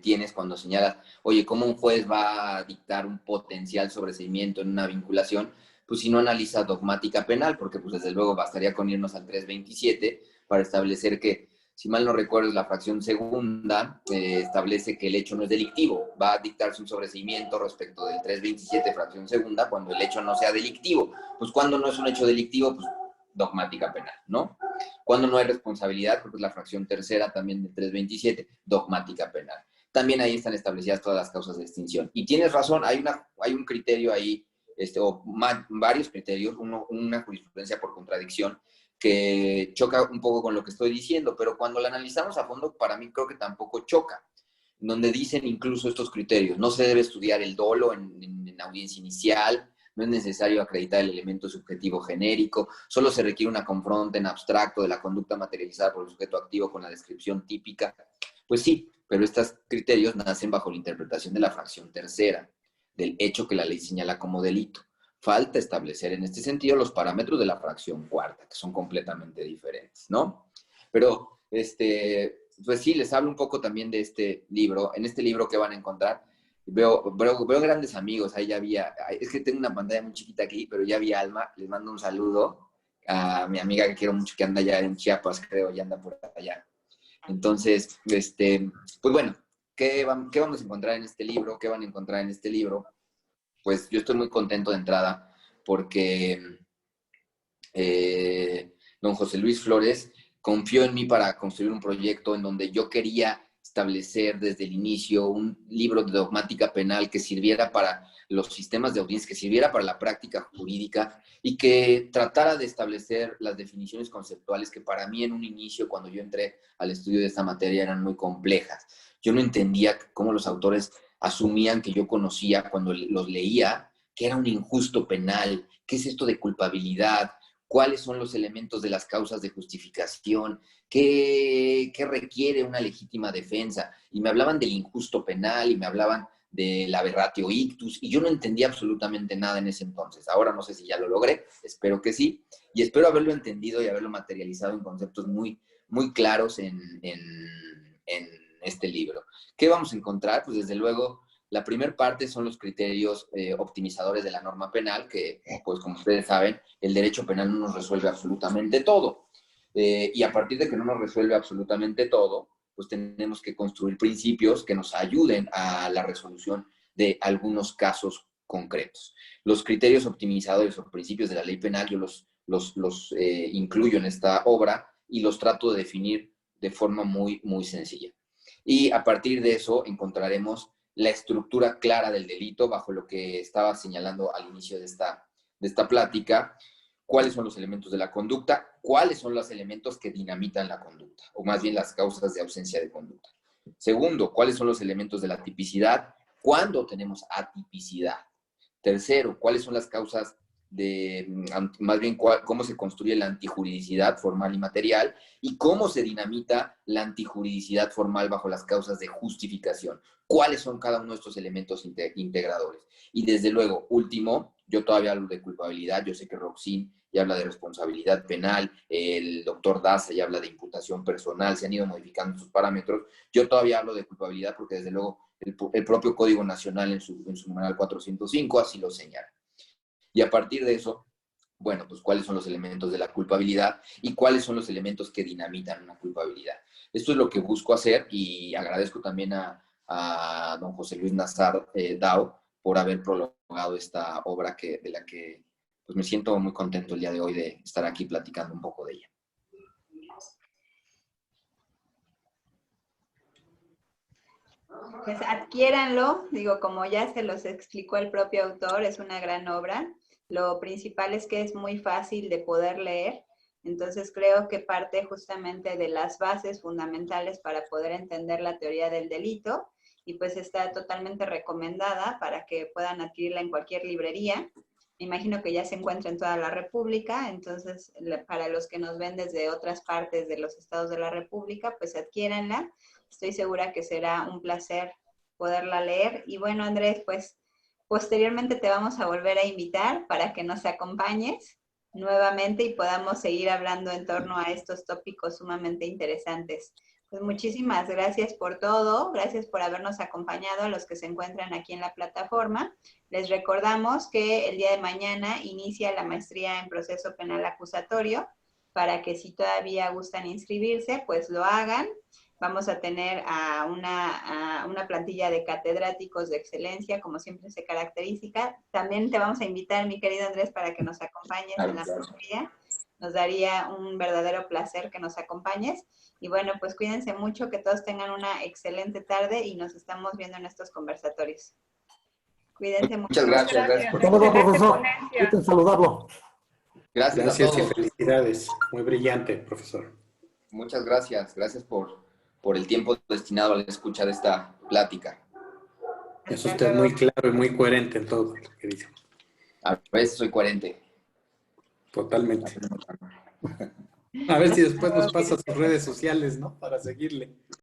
tienes cuando señalas, oye, cómo un juez va a dictar un potencial sobreseimiento en una vinculación? Pues si no analiza dogmática penal, porque pues desde luego bastaría con irnos al 327 para establecer que, si mal no recuerdo, la fracción segunda establece que el hecho no es delictivo. Va a dictarse un sobreseimiento respecto del 327 fracción segunda cuando el hecho no sea delictivo. Pues cuando no es un hecho delictivo, pues dogmática penal, ¿no? Cuando no hay responsabilidad, porque es la fracción tercera también del 327, dogmática penal. También ahí están establecidas todas las causas de extinción. Y tienes razón, hay un criterio ahí, varios criterios, una jurisprudencia por contradicción que choca un poco con lo que estoy diciendo, pero cuando la analizamos a fondo, para mí creo que tampoco choca, donde dicen incluso estos criterios. No se debe estudiar el dolo en audiencia inicial, no es necesario acreditar el elemento subjetivo genérico, solo se requiere una confronta en abstracto de la conducta materializada por el sujeto activo con la descripción típica. Pues sí, pero estos criterios nacen bajo la interpretación de la fracción tercera, del hecho que la ley señala como delito. Falta establecer en este sentido los parámetros de la fracción cuarta, que son completamente diferentes, ¿no? Pero, pues sí, les hablo un poco también de este libro. En este libro, ¿qué van a encontrar? Veo grandes amigos, ahí ya había, es que tengo una pantalla muy chiquita aquí, pero ya vi a Alma, les mando un saludo a mi amiga que quiero mucho, que anda allá en Chiapas, creo, ya anda por allá. Entonces, pues bueno, ¿qué vamos a encontrar en este libro? ¿Qué van a encontrar en este libro? Pues yo estoy muy contento de entrada porque don José Luis Flores confió en mí para construir un proyecto en donde yo quería establecer desde el inicio un libro de dogmática penal que sirviera para los sistemas de audiencia, que sirviera para la práctica jurídica y que tratara de establecer las definiciones conceptuales que para mí en un inicio, cuando yo entré al estudio de esta materia, eran muy complejas. Yo no entendía cómo los autores asumían que yo conocía cuando los leía, que era un injusto penal, qué es esto de culpabilidad, cuáles son los elementos de las causas de justificación, qué requiere una legítima defensa. Y me hablaban del injusto penal y me hablaban del aberratio ictus, y yo no entendía absolutamente nada en ese entonces. Ahora no sé si ya lo logré, espero que sí, y espero haberlo entendido y haberlo materializado en conceptos muy, muy claros en este libro. ¿Qué vamos a encontrar? Pues desde luego, la primera parte son los criterios optimizadores de la norma penal, que pues como ustedes saben, el derecho penal no nos resuelve absolutamente todo. Y a partir de que no nos resuelve absolutamente todo, pues tenemos que construir principios que nos ayuden a la resolución de algunos casos concretos. Los criterios optimizadores o principios de la ley penal yo los incluyo en esta obra y los trato de definir de forma muy, muy sencilla. Y a partir de eso encontraremos la estructura clara del delito bajo lo que estaba señalando al inicio de esta plática, cuáles son los elementos de la conducta, cuáles son los elementos que dinamitan la conducta, o más bien las causas de ausencia de conducta. Segundo, cuáles son los elementos de la tipicidad, cuándo tenemos atipicidad. Tercero, cuáles son las causas más bien cómo se construye la antijuridicidad formal y material y cómo se dinamita la antijuridicidad formal bajo las causas de justificación. ¿Cuáles son cada uno de estos elementos integradores? Y desde luego, último, yo todavía hablo de culpabilidad, yo sé que Roxin ya habla de responsabilidad penal, el doctor Daza ya habla de imputación personal, se han ido modificando sus parámetros, yo todavía hablo de culpabilidad porque desde luego el propio Código Nacional en su numeral 405 así lo señala. Y a partir de eso, bueno, pues cuáles son los elementos de la culpabilidad y cuáles son los elementos que dinamitan una culpabilidad. Esto es lo que busco hacer y agradezco también a don José Luis Nazar Dao por haber prolongado esta obra de la que pues me siento muy contento el día de hoy de estar aquí platicando un poco de ella. Pues adquiéranlo, digo, como ya se los explicó el propio autor, es una gran obra. Lo principal es que es muy fácil de poder leer, entonces creo que parte justamente de las bases fundamentales para poder entender la teoría del delito y pues está totalmente recomendada para que puedan adquirirla en cualquier librería. Me imagino que ya se encuentra en toda la República, entonces para los que nos ven desde otras partes de los estados de la República, pues adquiéranla. Estoy segura que será un placer poderla leer. Y bueno, Andrés, pues posteriormente te vamos a volver a invitar para que nos acompañes nuevamente y podamos seguir hablando en torno a estos tópicos sumamente interesantes. Pues muchísimas gracias por todo, gracias por habernos acompañado a los que se encuentran aquí en la plataforma. Les recordamos que el día de mañana inicia la maestría en proceso penal acusatorio, para que si todavía gustan inscribirse, pues lo hagan. Vamos a tener a una plantilla de catedráticos de excelencia, como siempre se caracteriza. También te vamos a invitar, mi querido Andrés, para que nos acompañes en la maestría. Nos daría un verdadero placer que nos acompañes. Y bueno, pues cuídense mucho, que todos tengan una excelente tarde y nos estamos viendo en estos conversatorios. Cuídense mucho. Muchas gracias. Gracias Hasta luego, profesor. Gusto en saludarlo. Gracias a Gracias y todos. felicidades. Muy brillante, profesor. Muchas gracias. Gracias por el tiempo destinado a la escucha de esta plática. Es usted muy claro y muy coherente en todo lo que dice. A veces soy coherente. Totalmente. A ver si después nos pasa sus redes sociales, ¿no? Para seguirle.